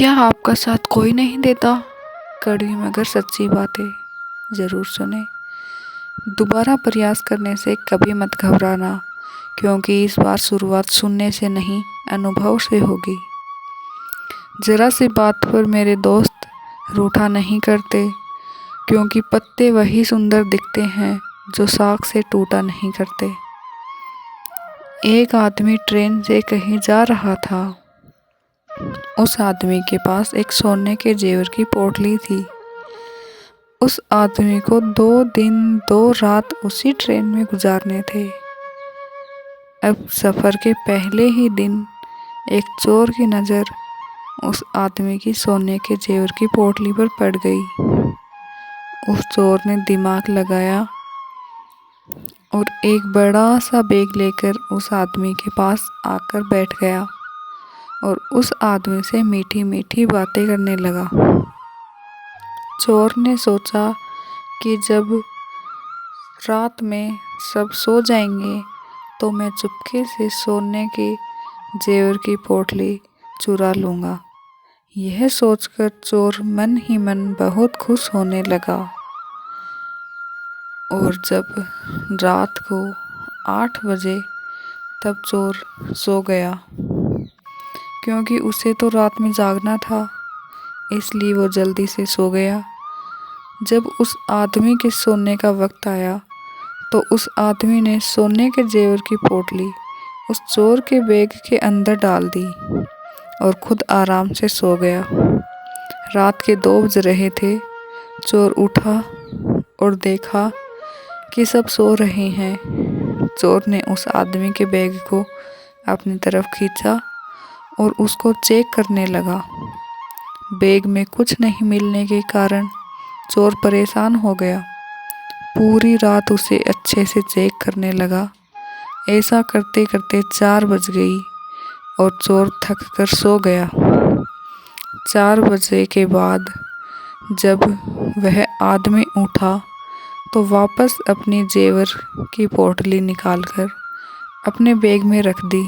क्या आपका साथ कोई नहीं देता? कड़वी मगर सच्ची बातें ज़रूर सुने। दोबारा प्रयास करने से कभी मत घबराना, क्योंकि इस बार शुरुआत सुनने से नहीं, अनुभव से होगी। ज़रा सी बात पर मेरे दोस्त रूठा नहीं करते, क्योंकि पत्ते वही सुंदर दिखते हैं जो साख से टूटा नहीं करते। एक आदमी ट्रेन से कहीं जा रहा था। उस आदमी के पास एक सोने के जेवर की पोटली थी। उस आदमी को 2 दिन 2 रात उसी ट्रेन में गुजारने थे। अब सफ़र के पहले ही दिन एक चोर की नज़र उस आदमी की सोने के जेवर की पोटली पर पड़ गई। उस चोर ने दिमाग लगाया और एक बड़ा सा बैग लेकर उस आदमी के पास आकर बैठ गया और उस आदमी से मीठी मीठी बातें करने लगा। चोर ने सोचा कि जब रात में सब सो जाएंगे तो मैं चुपके से सोने के जेवर की पोटली चुरा लूँगा। यह सोचकर चोर मन ही मन बहुत खुश होने लगा। और जब रात को 8 बजे तब चोर सो गया, क्योंकि उसे तो रात में जागना था, इसलिए वो जल्दी से सो गया। जब उस आदमी के सोने का वक्त आया तो उस आदमी ने सोने के जेवर की पोटली उस चोर के बैग के अंदर डाल दी और खुद आराम से सो गया। रात के 2 बज रहे थे। चोर उठा और देखा कि सब सो रहे हैं। चोर ने उस आदमी के बैग को अपनी तरफ खींचा और उसको चेक करने लगा। बैग में कुछ नहीं मिलने के कारण चोर परेशान हो गया। पूरी रात उसे अच्छे से चेक करने लगा। ऐसा करते करते 4 बज गई और चोर थक कर सो गया। 4 बजे के बाद जब वह आदमी उठा तो वापस अपनी जेवर की पोटली निकालकर अपने बैग में रख दी।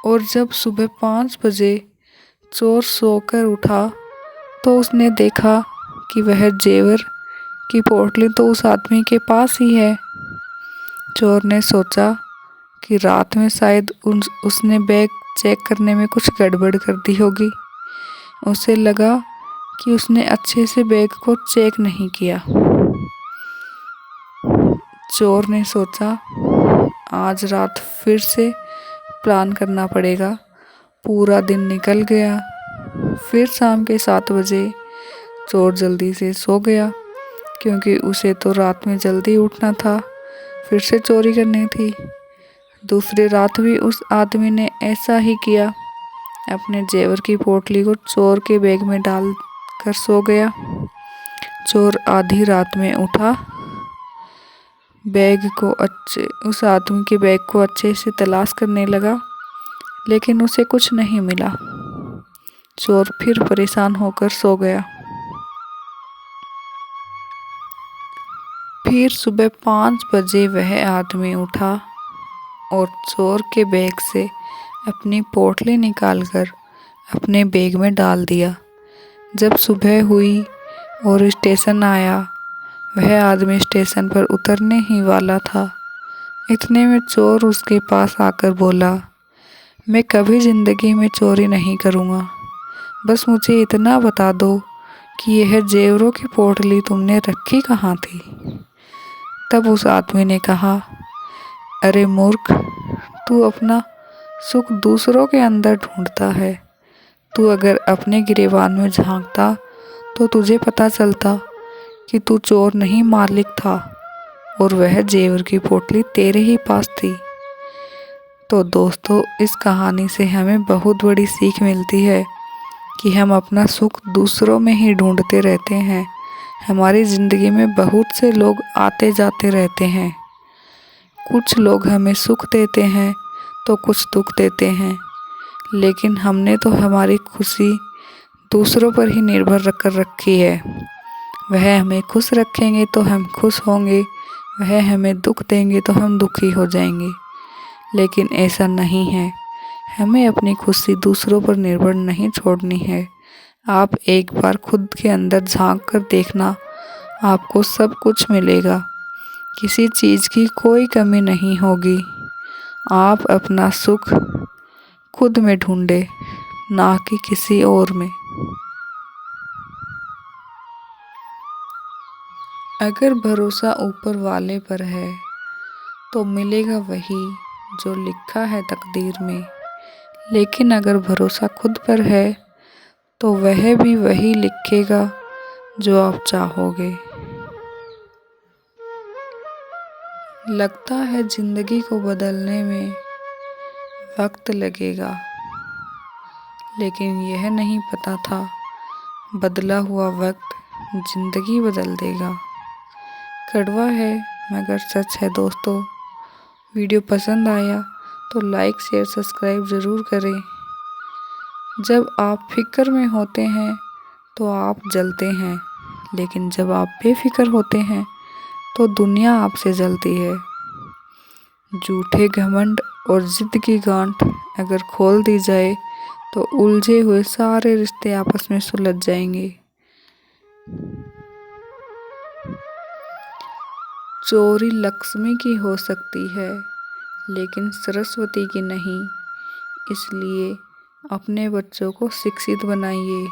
और जब सुबह 5 बजे चोर सोकर उठा तो उसने देखा कि वह जेवर की पोटली तो उस आदमी के पास ही है। चोर ने सोचा कि रात में शायद उसने बैग चेक करने में कुछ गड़बड़ कर दी होगी। उसे लगा कि उसने अच्छे से बैग को चेक नहीं किया। चोर ने सोचा आज रात फिर से प्लान करना पड़ेगा। पूरा दिन निकल गया। फिर शाम के 7 बजे चोर जल्दी से सो गया, क्योंकि उसे तो रात में जल्दी उठना था, फिर से चोरी करनी थी। दूसरी रात भी उस आदमी ने ऐसा ही किया। अपने जेवर की पोटली को चोर के बैग में डाल कर सो गया। चोर आधी रात में उठा, उस आदमी के बैग को अच्छे से तलाश करने लगा, लेकिन उसे कुछ नहीं मिला। चोर फिर परेशान होकर सो गया। फिर सुबह 5 बजे वह आदमी उठा और चोर के बैग से अपनी पोटली निकालकर अपने बैग में डाल दिया। जब सुबह हुई और स्टेशन आया, वह आदमी स्टेशन पर उतरने ही वाला था। इतने में चोर उसके पास आकर बोला, मैं कभी ज़िंदगी में चोरी नहीं करूँगा, बस मुझे इतना बता दो कि यह जेवरों की पोटली तुमने रखी कहाँ थी। तब उस आदमी ने कहा, अरे मूर्ख, तू अपना सुख दूसरों के अंदर ढूंढता है। तू अगर अपने गिरेबान में झांकता तो तुझे पता चलता कि तू चोर नहीं मालिक था और वह जेवर की पोटली तेरे ही पास थी। तो दोस्तों, इस कहानी से हमें बहुत बड़ी सीख मिलती है कि हम अपना सुख दूसरों में ही ढूंढते रहते हैं। हमारी ज़िंदगी में बहुत से लोग आते जाते रहते हैं। कुछ लोग हमें सुख देते हैं तो कुछ दुख देते हैं, लेकिन हमने तो हमारी खुशी दूसरों पर ही निर्भर कर रखी है। वह हमें खुश रखेंगे तो हम खुश होंगे, वह हमें दुख देंगे तो हम दुखी हो जाएंगे। लेकिन ऐसा नहीं है। हमें अपनी खुशी दूसरों पर निर्भर नहीं छोड़नी है। आप एक बार खुद के अंदर झांक कर देखना, आपको सब कुछ मिलेगा। किसी चीज़ की कोई कमी नहीं होगी। आप अपना सुख खुद में ढूंढे, ना कि किसी और में। अगर भरोसा ऊपर वाले पर है तो मिलेगा वही जो लिखा है तकदीर में। लेकिन अगर भरोसा खुद पर है तो वह भी वही लिखेगा जो आप चाहोगे। लगता है जिंदगी को बदलने में वक्त लगेगा, लेकिन यह नहीं पता था बदला हुआ वक्त जिंदगी बदल देगा। कड़वा है मगर सच है दोस्तों। वीडियो पसंद आया तो लाइक शेयर सब्सक्राइब ज़रूर करें। जब आप फिक्र में होते हैं तो आप जलते हैं, लेकिन जब आप बेफिक्र होते हैं तो दुनिया आपसे जलती है। झूठे घमंड और जिद की गांठ अगर खोल दी जाए तो उलझे हुए सारे रिश्ते आपस में सुलझ जाएंगे। चोरी लक्ष्मी की हो सकती है, लेकिन सरस्वती की नहीं। इसलिए अपने बच्चों को शिक्षित बनाइए,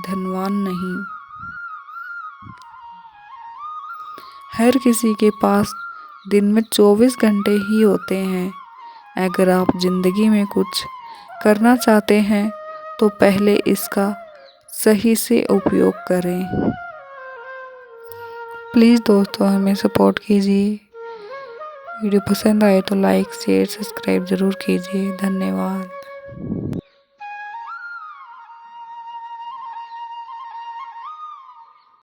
धनवान नहीं। हर किसी के पास दिन में 24 घंटे ही होते हैं। अगर आप जिंदगी में कुछ करना चाहते हैं तो पहले इसका सही से उपयोग करें। प्लीज़ दोस्तों हमें सपोर्ट कीजिए। वीडियो पसंद आए तो लाइक शेयर सब्सक्राइब ज़रूर कीजिए। धन्यवाद।